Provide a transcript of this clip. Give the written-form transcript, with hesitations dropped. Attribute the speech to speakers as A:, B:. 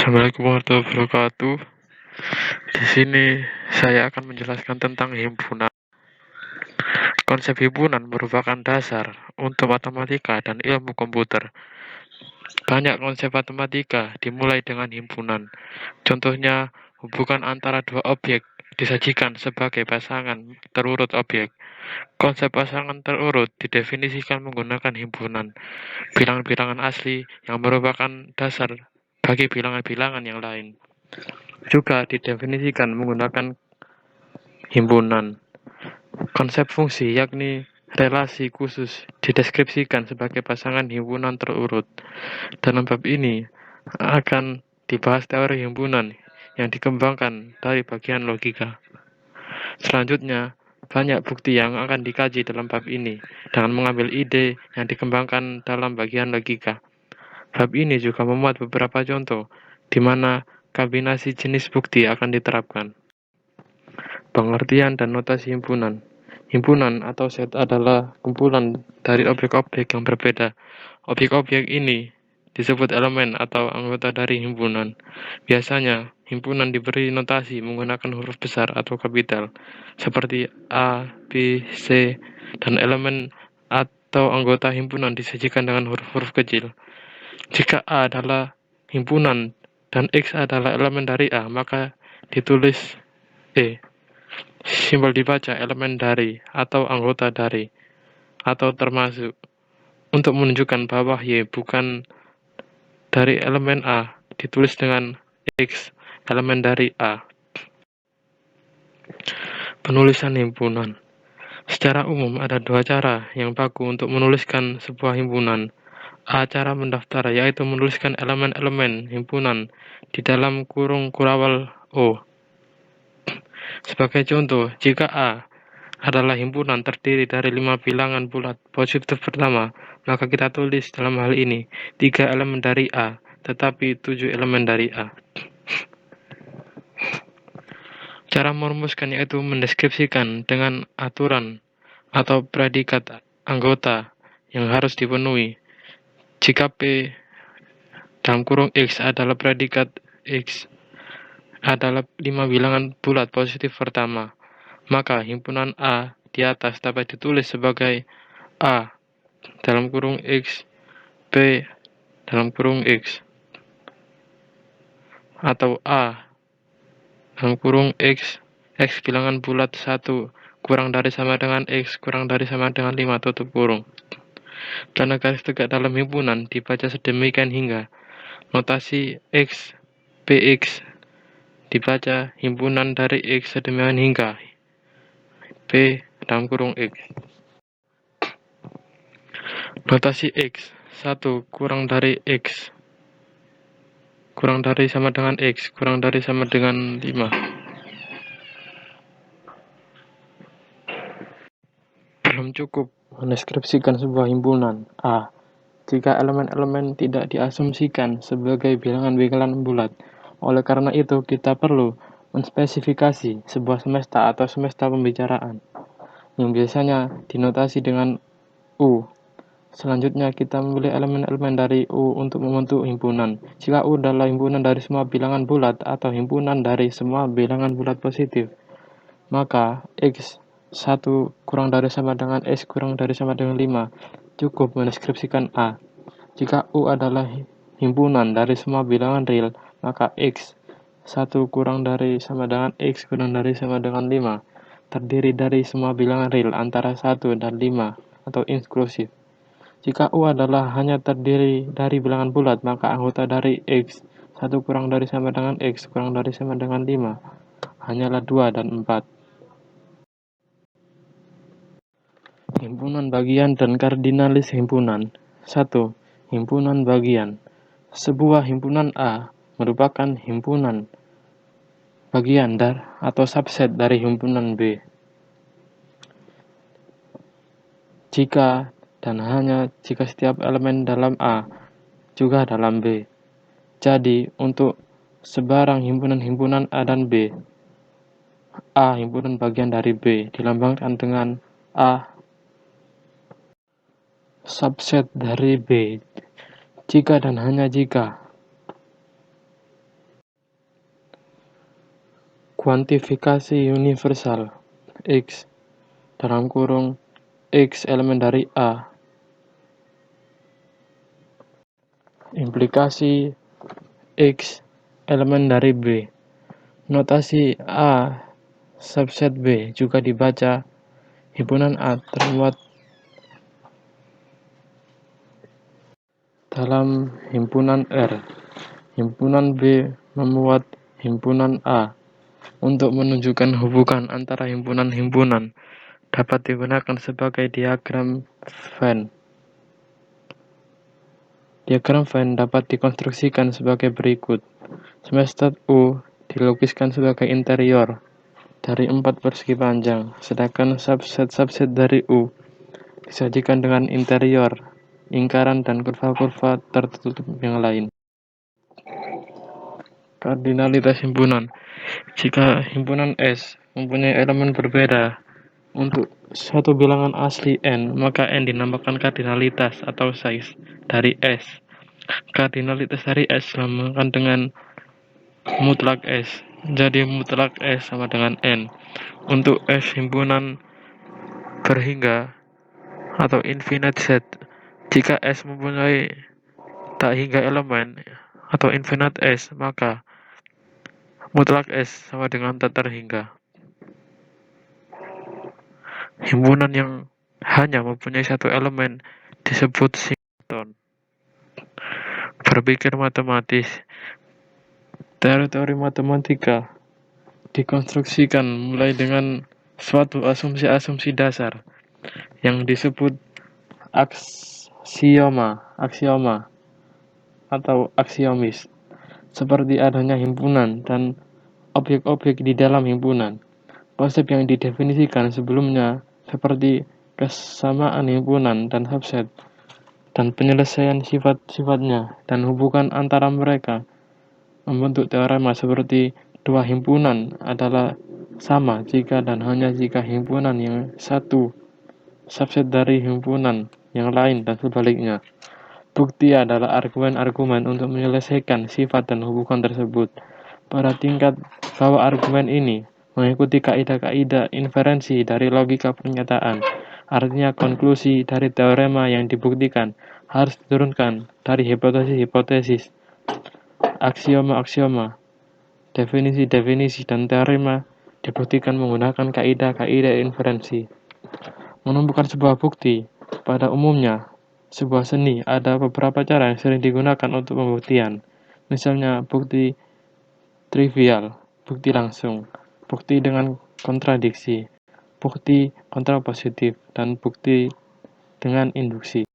A: Assalamualaikum warahmatullahi wabarakatuh. Di sini saya akan menjelaskan tentang himpunan. Konsep himpunan merupakan dasar untuk matematika dan ilmu komputer. Banyak konsep matematika dimulai dengan himpunan. Contohnya, hubungan antara dua objek disajikan sebagai pasangan terurut objek. Konsep pasangan terurut didefinisikan menggunakan himpunan. Bilangan-bilangan asli yang merupakan dasar bagi bilangan-bilangan yang lain juga didefinisikan menggunakan himpunan. Konsep fungsi yakni relasi khusus dideskripsikan sebagai pasangan himpunan terurut. Dalam bab ini akan dibahas teori himpunan yang dikembangkan dari bagian logika. Selanjutnya, banyak bukti yang akan dikaji dalam bab ini dengan mengambil ide yang dikembangkan dalam bagian logika. Bab ini juga memuat beberapa contoh di mana kombinasi jenis bukti akan diterapkan. Pengertian dan notasi himpunan. Himpunan atau set adalah kumpulan dari objek-objek yang berbeda. Objek-objek ini disebut elemen atau anggota dari himpunan. Biasanya, himpunan diberi notasi menggunakan huruf besar atau kapital, seperti A, B, C, dan elemen atau anggota himpunan disajikan dengan huruf-huruf kecil. Jika A adalah himpunan dan X adalah elemen dari A, maka ditulis E. Simbol dibaca elemen dari atau anggota dari atau termasuk untuk menunjukkan bahwa Y bukan dari elemen A, ditulis dengan X elemen dari A. Penulisan himpunan. Secara umum ada dua cara yang baku untuk menuliskan sebuah himpunan. A. Cara mendaftar, yaitu menuliskan elemen-elemen himpunan di dalam kurung kurawal O. Sebagai contoh, jika A adalah himpunan terdiri dari 5 bilangan bulat positif pertama, maka kita tulis dalam hal ini 3 elemen dari A, tetapi 7 elemen dari A. Cara merumuskan yaitu mendeskripsikan dengan aturan atau predikat anggota yang harus dipenuhi. Jika P dalam kurung X adalah predikat X adalah 5 bilangan bulat positif pertama, maka himpunan A di atas dapat ditulis sebagai A dalam kurung X, B dalam kurung X, atau A dalam kurung X, X bilangan bulat 1 kurang dari sama dengan X kurang dari sama dengan 5 tutup kurung. Karena garis tegak dalam himpunan dibaca sedemikian hingga notasi X, PX dibaca himpunan dari X sedemikian hingga B dalam kurung X. Notasi X 1 kurang dari X kurang dari sama dengan X kurang dari sama dengan 5. Belum cukup mendeskripsikan sebuah himpunan A jika elemen-elemen tidak diasumsikan sebagai bilangan-bilangan bulat. Oleh karena itu, kita perlu menspesifikasi sebuah semesta atau semesta pembicaraan yang biasanya dinotasi dengan U. Selanjutnya, kita memilih elemen-elemen dari U untuk membentuk himpunan. Jika U adalah himpunan dari semua bilangan bulat atau himpunan dari semua bilangan bulat positif, maka X 1 kurang dari sama dengan X kurang dari sama dengan 5 cukup mendeskripsikan A. Jika U adalah himpunan dari semua bilangan real, maka X 1 kurang dari sama dengan X kurang dari sama dengan 5 terdiri dari semua bilangan real antara 1 dan 5 atau inklusif. Jika U adalah hanya terdiri dari bilangan bulat, maka anggota dari X 1 kurang dari sama dengan X kurang dari sama dengan 5 hanyalah 2 dan 4. Himpunan bagian dan kardinalis himpunan. 1. Himpunan bagian. Sebuah himpunan A merupakan himpunan bagian atau subset dari himpunan B. Jika dan hanya jika setiap elemen dalam A juga dalam B. Jadi, untuk sebarang himpunan-himpunan A dan B, A himpunan bagian dari B dilambangkan dengan A subset dari B. Jika dan hanya jika Kuantifikasi universal X dalam kurung X elemen dari A. Implikasi X elemen dari B. Notasi A subset B juga dibaca himpunan A termuat dalam himpunan R. Himpunan B memuat himpunan A. Untuk menunjukkan hubungan antara himpunan-himpunan dapat digunakan sebagai diagram Venn. Diagram Venn dapat dikonstruksikan sebagai berikut. Semester U dilukiskan sebagai interior dari 4 persegi panjang, sedangkan subset-subset dari U disajikan dengan interior, lingkaran, dan kurva-kurva tertutup yang lain. Kardinalitas himpunan. Jika himpunan S mempunyai elemen berbeda untuk suatu bilangan asli n, maka n dinamakan kardinalitas atau size dari S. Kardinalitas dari S disamakan dengan mutlak S. Jadi mutlak S sama dengan n. Untuk S himpunan berhingga atau infinite set, jika S mempunyai tak hingga elemen atau infinite S, maka mutlak S sama dengan tak terhingga. Himpunan yang hanya mempunyai satu elemen disebut singleton. Berpikir matematis. Teori matematika dikonstruksikan mulai dengan suatu asumsi-asumsi dasar yang disebut aksioma atau aksiomis, seperti adanya himpunan dan objek-objek di dalam himpunan. Konsep yang didefinisikan sebelumnya seperti kesamaan himpunan dan subset, dan penyelesaian sifat-sifatnya dan hubungan antara mereka membentuk teorema seperti dua himpunan adalah sama jika dan hanya jika himpunan yang satu subset dari himpunan yang lain dan sebaliknya. Bukti adalah argumen-argumen untuk menyelesaikan sifat dan hubungan tersebut. Pada tingkat bawah argumen ini mengikuti kaidah-kaidah inferensi dari logika pernyataan. Artinya konklusi dari teorema yang dibuktikan harus diturunkan dari hipotesis-hipotesis, aksioma-aksioma, definisi-definisi, dan teorema dibuktikan menggunakan kaidah-kaidah inferensi. Menemukan sebuah bukti, pada umumnya sebuah seni, ada beberapa cara yang sering digunakan untuk pembuktian. Misalnya bukti trivial, bukti langsung, bukti dengan kontradiksi, bukti kontrapositif, dan bukti dengan induksi.